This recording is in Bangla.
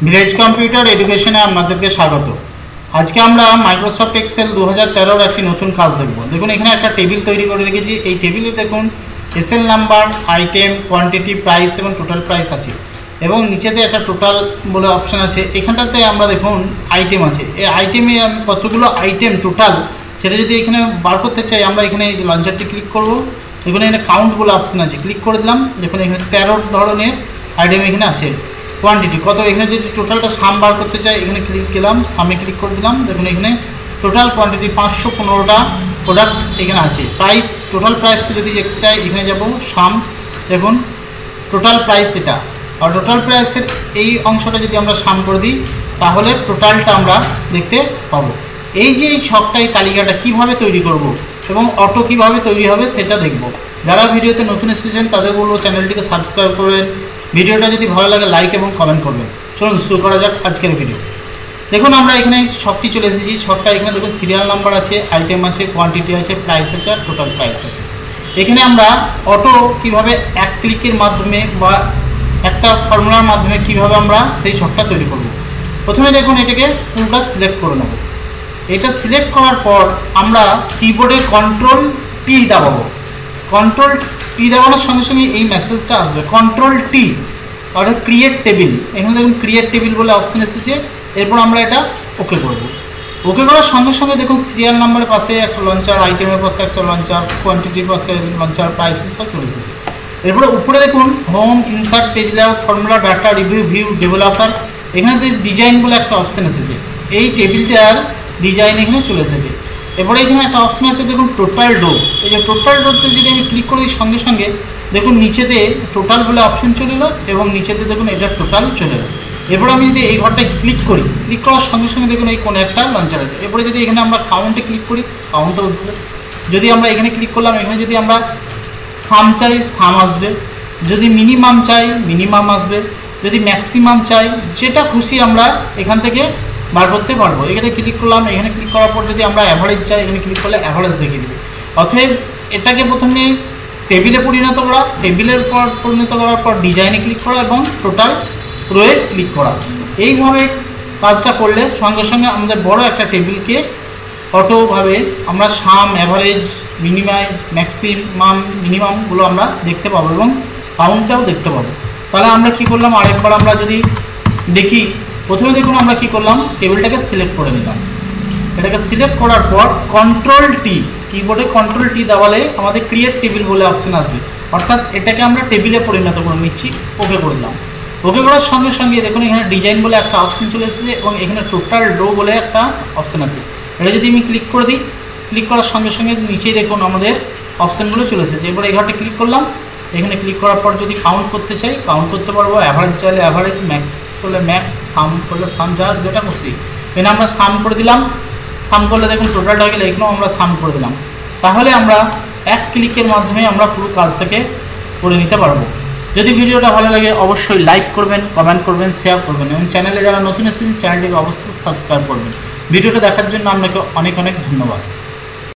ভিলেজ কম্পিউটার এডুকেশনে আপনাদেরকে স্বাগত। আজকে আমরা মাইক্রোসফট এক্সেল 2013 একটি নতুন কাজ দেখব। দেখুন এখানে একটা টেবিল তৈরি করে রেখেছি। এই টেবিলে দেখুন SL number, item, quantity, price এবং টোটাল প্রাইস আছে এবং নিচেতে একটা টোটাল বলে অপশান আছে। এখানটাতে আমরা দেখুন আইটেম আছে। এই আইটেমে কতগুলো আইটেম টোটাল সেটা যদি এখানে বার করতে চাই আমরা এখানে লঞ্চারটি ক্লিক করব। দেখুন এখানে কাউন্ট বলে অপশান আছে, ক্লিক করে দিলাম। দেখুন এখানে 13 ধরনের আইটেম এখানে আছে। কোয়ান্টিটি কত, এখানে যদি টোটালটা সাম বার করতে চাই এখানে ক্লিক করলাম, সামে ক্লিক করে দিলাম। দেখুন এখানে টোটাল কোয়ান্টিটি 515টা প্রোডাক্ট এখানে আছে। প্রাইস, টোটাল প্রাইসটা যদি দেখতে চাই এখানে যাব সাম, দেখুন টোটাল প্রাইস এটা। আর টোটাল প্রাইসের এই অংশটা যদি আমরা সাম করে দিই তাহলে টোটালটা আমরা দেখতে পাবো। এই যে এই ছকটাই তালিকাটা কিভাবে তৈরি করব এবং অটো কিভাবে তৈরি হবে সেটা দেখব। যারা ভিডিওতে নতুন এসেছেন তাদের বলবো চ্যানেলটিকে সাবস্ক্রাইব করবেন, ভিডিওটা যদি ভালো লাগে লাইক এবং কমেন্ট করবেন। চলুন শুরু করা যাক আজকের ভিডিও। দেখুন আমরা এখানে ছকটি চলে এসেছি। ছকটা এখানে দেখুন সিরিয়াল নাম্বার আছে, আইটেম আছে, কোয়ান্টিটি আছে, প্রাইস আছে আর টোটাল প্রাইস আছে। এখানে আমরা অটো কিভাবে এক ক্লিকের মাধ্যমে বা একটা ফর্মুলার মাধ্যমে কিভাবে আমরা সেই ছকটা তৈরি করব। প্রথমে দেখুন এটাকে পুরোটা সিলেক্ট করে নেব। এটা সিলেক্ট করার পর আমরা কিবোর্ডে কন্ট্রোল টি দাবাবো। কন্ট্রোল টি দাবানোর সঙ্গে সঙ্গে এই মেসেজটা আসবে, কন্ট্রোল টি অর্থাৎ ক্রিয়েট টেবিল। এখানে দেখুন ক্রিয়েট টেবিল বলে অপশান এসেছে। এরপর আমরা এটা ওকে করব। ওকে করার সঙ্গে সঙ্গে দেখুন সিরিয়াল নাম্বারের পাশে একটা লঞ্চার, আইটেমের পাশে একটা লঞ্চার, কোয়ান্টিটির পাশে লঞ্চার, প্রাইসেস সব চলে এসেছে। এরপরে উপরে দেখুন home, insert, page layout, formula, data, review, view, developer, এখানে ডিজাইন বলে একটা অপশান এসেছে। এই টেবিলটার ডিজাইন এখানে চলে এসেছে। এরপরে এখানে একটা অপশান আছে দেখুন টোটাল ডো। এই যে টোটাল ডোতে যদি আমি ক্লিক করি সঙ্গে সঙ্গে দেখুন নিচেতে টোটাল বলে অপশান চলে এলো এবং নিচেতে দেখুন এটা টোটাল চলে এলো। এরপরে আমি যদি এই ঘরটায় ক্লিক করি, ক্লিক করার সঙ্গে সঙ্গে দেখুন এই কোনো একটা লঞ্চার আছে। এরপরে যদি এখানে আমরা কাউন্টে ক্লিক করি কাউন্টে আসবে। যদি আমরা এখানে ক্লিক করলাম, এখানে যদি আমরা সাম চাই সাম আসবে, যদি মিনিমাম চাই মিনিমাম আসবে, যদি ম্যাক্সিমাম চাই যেটা খুশি আমরা এখান থেকে বার করতে পারবো। এখানে ক্লিক করলাম, এখানে ক্লিক করার পর যদি আমরা অ্যাভারেজ চাই এখানে ক্লিক করলে অ্যাভারেজ দেখিয়ে দেবে। অতএব এটাকে প্রথমে টেবিলে পরিণত করা, টেবিলের পর পরিণত করার পর ডিজাইনে ক্লিক করা এবং টোটাল রোয়ে ক্লিক করা। এইভাবে কাজটা করলে সঙ্গে সঙ্গে আমাদের বড় একটা টেবিলকে অটোভাবে আমরা সাম, অ্যাভারেজ, মিনিমাম, ম্যাক্সিমাম, মিনিমামগুলো আমরা দেখতে পাবো এবং কাউন্টটাও দেখতে পাবো। তাহলে আমরা কি করলাম আরেকবার আমরা যদি দেখি, প্রথমে দেখুন আমরা কি করলাম টেবিলটাকে সিলেক্ট করে নিলাম। এটাকে সিলেক্ট করার পর কন্ট্রোল টি, কিবোর্ডে কন্ট্রোল টি দাবালে আমাদের ক্রিয়েট টেবিল বলে অপশান আসবে। অর্থাৎ এটাকে আমরা টেবিলে পরিণত করে নিচ্ছি। ওকে করে দিলাম। ওকে করার সঙ্গে সঙ্গে দেখুন এখানে ডিজাইন বলে একটা অপশান চলে এসেছে এবং এখানে টোটাল ডো বলে একটা অপশান আছে। এটা যদি আমি ক্লিক করে দিই, ক্লিক করার সঙ্গে সঙ্গে নিচেই দেখুন আমাদের অপশানগুলো চলে এসেছে। এবার এই ঘরটা ক্লিক করলাম, এখানে ক্লিক করার পর যদি কাউন্ট করতে চাই কাউন্ট করতে পারবো, অ্যাভারেজ চাইলে অ্যাভারেজ, ম্যাক্স করলে ম্যাক্স, সাম করলে সাম, যা যেটা খুশি। এখানে আমরা সাম করে দিলাম। সাম করলে দেখুন টোটালটা হয়ে গেলে এখানেও আমরা সাম করে দিলাম। তাহলে আমরা এক ক্লিকের মাধ্যমে আমরা পুরো কাজটাকে করে নিতে পারবো। যদি ভিডিওটা ভালো লাগে অবশ্যই লাইক করবেন, কমেন্ট করবেন, শেয়ার করবেন এবং চ্যানেলে যারা নতুন এসেছেন চ্যানেলটিকে অবশ্যই সাবস্ক্রাইব করবেন। ভিডিওটা দেখার জন্য আপনাকে অনেক অনেক ধন্যবাদ।